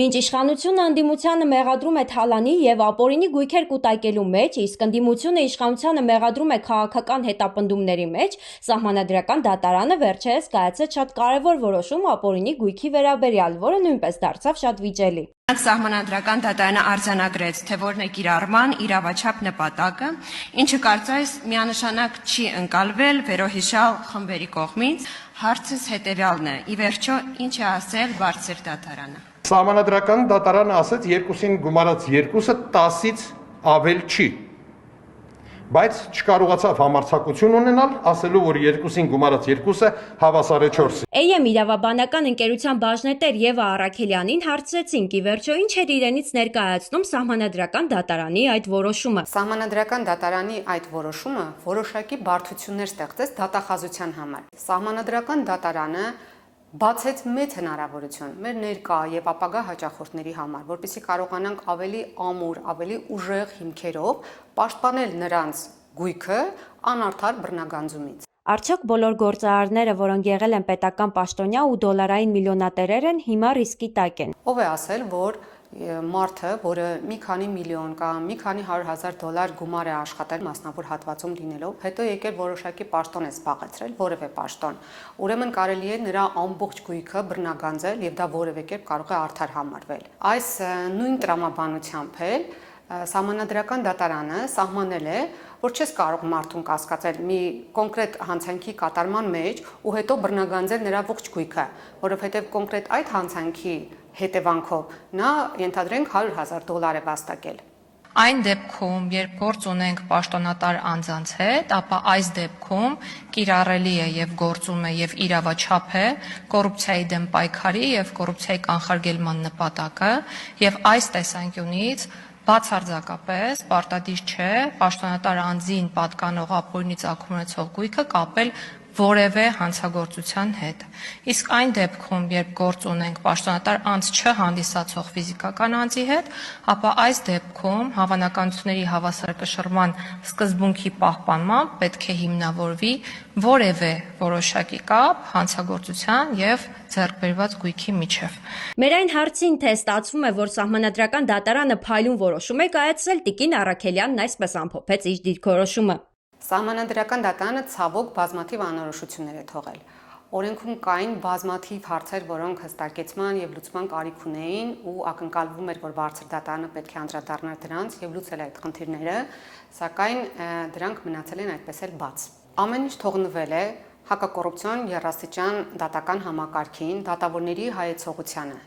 Մինչ իշխանությունը ընդդիմությանը մեղադրում է թալանի և ապօրինի գույքեր կուտակելու մեջ, իսկ ընդդիմությունը իշխանությանը մեղադրում է քաղաքական հետապնդումների մեջ, Սահմանադրական դատարանը վերջերս կայացրեց շատ կարևոր որոշում ապօրինի գույքի վերաբերյալ, որը նույնպես դարձավ շատ վիճելի։ Սահմանադրական դատարանը արձանագրեց, թե որն է կիրառման իրավաչափ նպատակը, ինչը կարծես միանշանակ չի ընկալվել վերոհիշյալ խմբերի կողմից։ Հարցս հետևյալն է՝ ի վերջո ինչ է ասել բարձր դատարանը։ Սահմանադրական դատարանը ասեց երկուսին գումարած երկուսը 10-ից ավել չի, բայց չկարողացավ համարձակություն ունենալ, ասելու, որ երկուսին գումարած երկուսը հավասար է 4-ի։ AM իրավաբանական ընկերության բաժնետեր Եվա Առաքելյանին հարցրեցինք, ի վերջո ինչ էր իրենից ներկայացնում Սահմանադրական դատարանի այդ որոշումը։ Սահմանադրական դատարանի այդ որոշումը որոշակի բարդություններ ստեղծեց դատախազության համար։ Սահմանադրական դատարանը բացեց մեծ հնարավորություն մեր ներկա եւ ապագա հաճախորդների համար, որպեսզի կարողանանք ավելի ամուր, ավելի ուժեղ հիմքերով պաշտպանել նրանց գույքը անարդար բռնագանձումից։ Արդյոք բոլոր գործարարները, որոնք եղել են պետական պաշտոնյա ու դոլարային միլիոնատերեր են, հիմա ռիսկի տակ են։ Ով է ասել, որ մարդը, որը մի քանի միլիոն կամ մի քանի 100,000 դոլար գումար է աշխատել մասնավոր հատվածում լինելով, հետո եկել որոշակի պաշտոն է զբաղեցրել, որևէ պաշտոն, ուրեմն կարելի է նրա ամբողջ գույքը բռնագանձել եւ դա որևէ կերպ կարող է արդար համարվել։ Այս նույն տրամաբանությամբ էլ Սահմանադրական դատարանը սահմանել է, որ չես կարող մարդուն կասկածել մի կոնկրետ հանցանքի կատարման մեջ ու հետո բռնագանձել նրա ողջ գույքը, որովհետև կոնկրետ այդ հանցանքի հետևանքով նա ենթադրենք 100,000 դոլար է վաստակել։ Այն դեպքում, երբ գործ ունենք պաշտոնատար անձանց հետ, ապա այս դեպքում կիրառելի է եւ գործում է եւ իրավաչափ է կոռուպցիայի դեմ պայքարի եւ կոռուպցիայի կանխարգելման նպատակը եւ այս տեսանկյունից բացարձակապես պարտադիր չէ պաշտոնատար անձին պատկանող ապօրինի ծագում ունեցող գույքը կապել որևէ հանցագործության հետ։ Իսկ այն դեպքում, երբ գործ ունենք պաշտոնատար անձ չհանդիսացող ֆիզիկական անձի հետ, ապա այս դեպքում հավանականությունների հավասարակշռման սկզբունքի պահպանմամբ պետք է հիմնավորվի որևէ որոշակի կապ հանցագործության եւ ձեռքբերված գույքի միջև։ Մեր այն հարցին, թե ստացվում է, որ Սահմանադրական դատարանը փայլուն որոշում է կայացրել, Տիկին Առաքելյանն այսպես ամփոփեց իր դիրքորոշումը։ Սահմանադրական դատարանը ցավոք բազմաթիվ անորոշություններ է թողել։ Օրենքում կային բազմաթիվ հարցեր, որոնք հստակեցման եւ լուծման կարիք ունեին ու ակնկալվում էր, որ բարձր դատարանը պետք է անդրադառնար դրանց եւ լուծել այդ խնդիրները, սակայն դրանք մնացել են այդպես էլ բաց։ Ամեն ինչ թողնվել է հակակոռուպցիոն երասիճան դատական համակարգին, դատավորների հայեցողությանը։